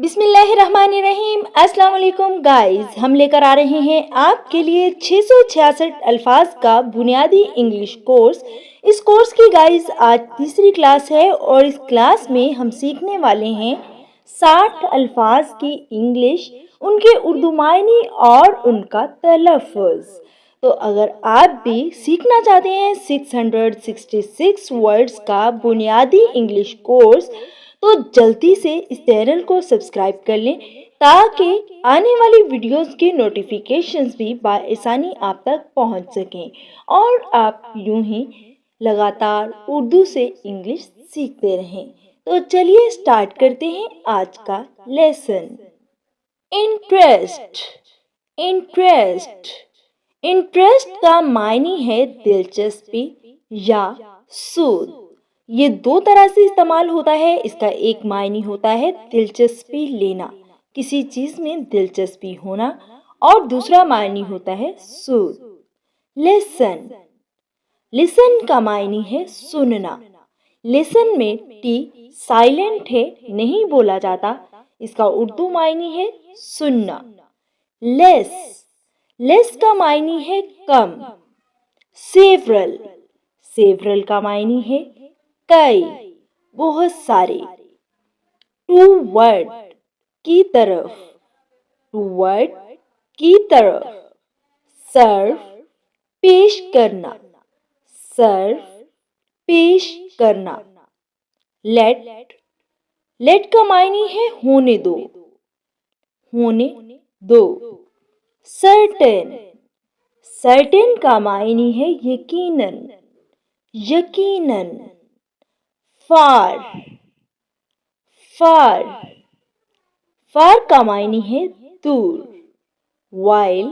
बिस्मिल्लाहिर्रहमानिर्रहीम। अस्सलाम वालेकुम गाइस, हम लेकर आ रहे हैं आपके लिए 666 अल्फाज का बुनियादी इंग्लिश कोर्स। इस कोर्स की गाइस आज तीसरी क्लास है और इस क्लास में हम सीखने वाले हैं 60 अल्फाज की इंग्लिश, उनके उर्दू मायने और उनका तलफ़्फ़ुज़। तो अगर आप भी सीखना चाहते हैं 666 वर्ड्स का बुनियादी इंग्लिश कोर्स, तो जल्दी से इस चैनल को सब्सक्राइब कर लें ताकि आने वाली वीडियोस के नोटिफिकेशंस भी आसानी आप तक पहुंच सकें और आप यूं ही लगातार उर्दू से इंग्लिश सीखते रहें। तो चलिए स्टार्ट करते हैं आज का लेसन। इंटरेस्ट। इंटरेस्ट इंटरेस्ट का मायने है दिलचस्पी या सूद। ये दो तरह से इस्तेमाल होता है। इसका एक मायने होता है दिलचस्पी लेना, किसी चीज में दिलचस्पी होना, और दूसरा मायने होता है सूद। लिसन। लिसन का मायने है सुनना। लिसन में टी साइलेंट है, नहीं बोला जाता। इसका उर्दू मायने है सुनना। लेस। लेस का मायने है कम। सेवरल। सेवरल का मायने है कई, बहुत सारे। टूवर्ड की तरफ। टूवर्ड की तरफ। सर्व पेश करना। सर्व पेश करना। लेट। लेट का मायने है होने दो। होने दो। सर्टेन। सर्टेन का मायने है यकीनन। यकीनन। फार। फार। फार का मायने है दूर। वाइल।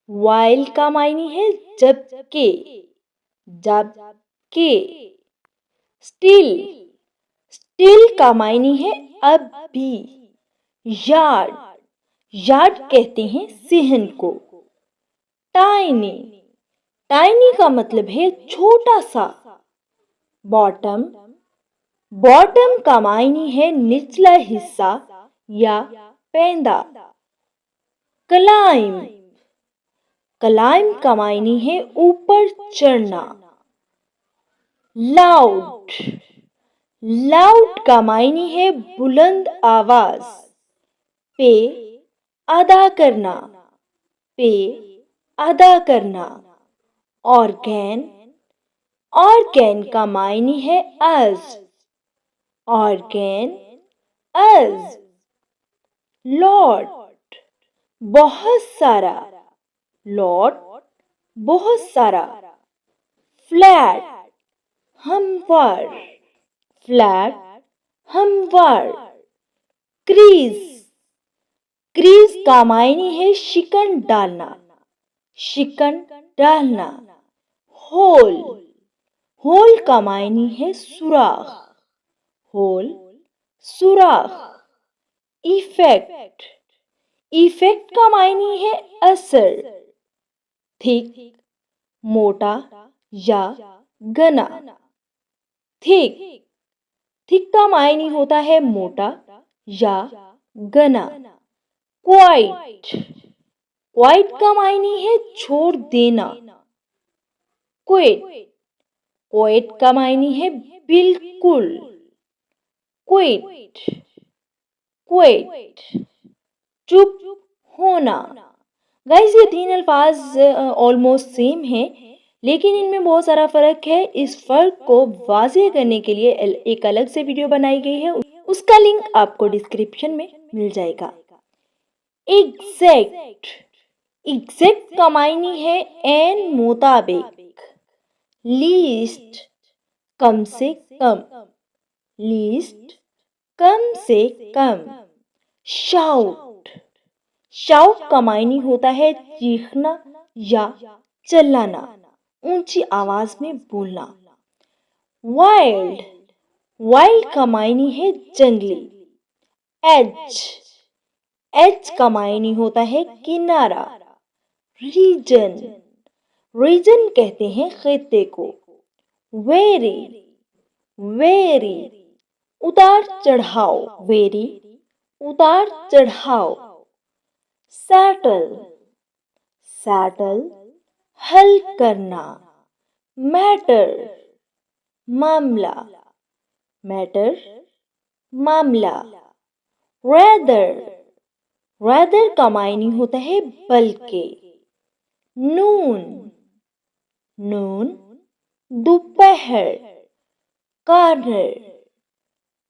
वाइल का मायने है जबकि। जबकि। स्टिल। स्टिल का मायने है अब भी। यार्ड। यार्ड कहते हैं सिहन को। टाइनी। टाइनी का मतलब है छोटा सा। बॉटम। बॉटम का मायने है निचला हिस्सा या पेंदा। क्लाइम। क्लाइम का मायने है ऊपर चढ़ना। लाउड। लाउड का मायने है बुलंद आवाज। पे अदा करना। पे अदा करना। ऑर्गेन। ऑर्गेन का मायने है अज। ऑर्गेन अज। लॉट। बहुत सारा। लॉट बहुत सारा। फ्लैट। हमवार। फ्लैट हमवार। क्रीज। क्रीज का मायने है शिकन डालना। शिकन डालना। होल। होल का मायने है सुराख। होल सुराख। इफेक्ट। इफेक्ट का मायने है असर। थिक मोटा या घना। थिक। थिक का मायने होता है मोटा या घना। क्वाइट। क्वाइट का मायने है छोड़ देना। क्विट। क्विट का मायने है बिल्कुल। क्विट। क्विट चुप होना। गाइस, ये तीन अल्फाज ऑलमोस्ट सेम हैं, लेकिन इनमें बहुत सारा फर्क है। इस फर्क को वाज़ेह करने के लिए एक अलग से वीडियो बनाई गई है, उसका लिंक आपको डिस्क्रिप्शन में मिल जाएगा। एग्जैक्ट। एग्जैक्ट का मायने है एन मुताबिक। लीस्ट कम से कम। लीस्ट कम से कम। शाउट। शाउट का मायने होता है चीखना या चिल्लाना, ऊंची आवाज में बोलना। वाइल्ड। वाइल्ड का मायने है जंगली। एज। एज का मायने होता है किनारा। रीजन। रीजन कहते हैं खित्ते को। वेरी। वेरी उतार चढ़ाव। वेरी उतार चढ़ाव। सैटल, सैटल हल करना। मैटर, मामला, मैटर मामला। रेदर, रेदर का मायने होता है बल्कि। नून, नून दोपहर। कॉर्नर,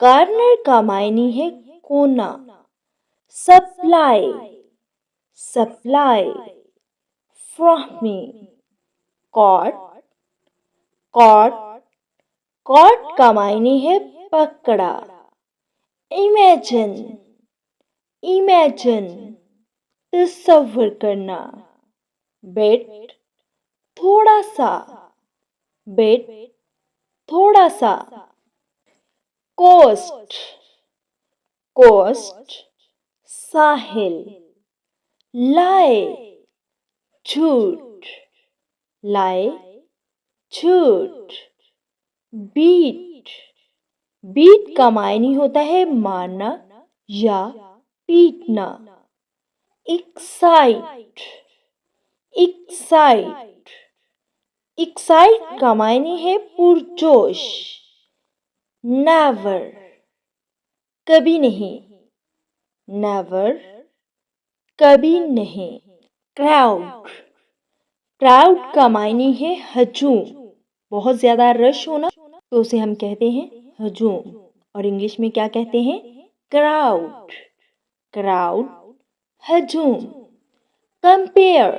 कॉर्नर का मायने है कोना। सप्लाई, सप्लाई फ्रॉमी। कॉट, कॉट, कॉट का मायने है पकड़ा। इमेजिन, इमेजिन तस्वीर करना। बेट, थोड़ा सा, बेट थोड़ा सा। कोस्ट, कोस्ट साहिल। लाए, झूठ, लाए झूठ। बीट, बीट का मायने होता है मारना या पीटना। एक्साइट, एक्साइट, एक्साइट का मायने है पुरजोश। नेवर, कभी नहीं। नेवर, कभी नहीं। क्राउड, क्राउड का मायने है हजूम। बहुत ज्यादा रश होना तो उसे हम कहते हैं हजूम। और इंग्लिश में क्या कहते हैं? Crowd, crowd हजूम। कंपेयर,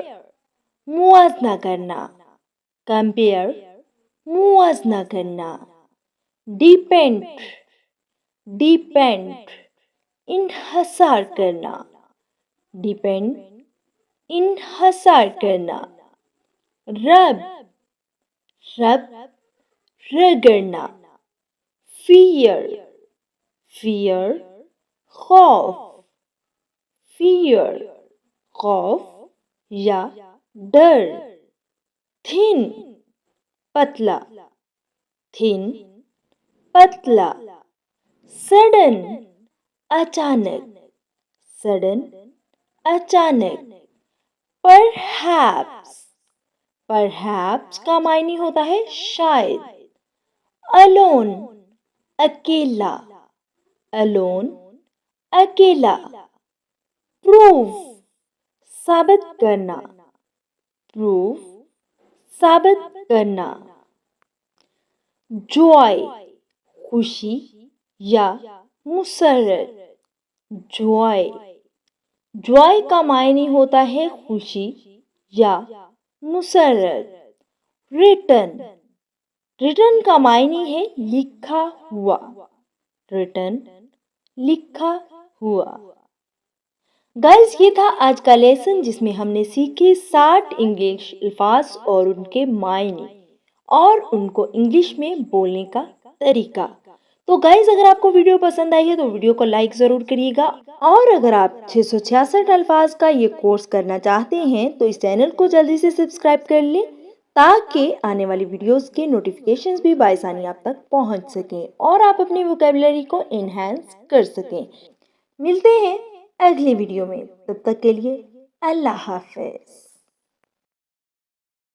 मुआवजा करना। कंपेयर मुआवजा करना। डिपेंड, डिपेंड इन्हसार करना। डिपेंड इन्हसार करना। रब, रब रगड़ना। फियर, फियर खौफ। फियर खौफ या डर। थिन, पतला, थिन पतला। सडन, अचानक, सडन अचानक। परहैप्स, परहैप्स का मायने होता है शायद। अलोन, अकेला, अलोन अकेला। प्रूफ, साबित करना। प्रूफ साबित करना। जॉय, खुशी या मुसर्रत। जॉय, जॉय का मायने होता है खुशी या मुसर्रत। रिटन, रिटन का मायने है लिखा हुआ। रिटन लिखा हुआ। गाइस, ये था आज का लेसन जिसमें हमने सीखे 60 इंग्लिश अल्फाज और उनके मायने और उनको इंग्लिश में बोलने का तरीका। तो गाइस, अगर आपको वीडियो पसंद आई है तो वीडियो को लाइक जरूर करिएगा। और अगर आप 666 अल्फाज का ये कोर्स करना चाहते हैं तो इस चैनल को जल्दी से सब्सक्राइब कर लें ताकि आने वाली वीडियोस के नोटिफिकेशंस भी बासानी आप तक पहुंच सकें और आप अपनी वोकैबुलरी को एनहांस कर सकें। मिलते हैं अगले वीडियो में, तब तक के लिए अल्लाह हाफिज।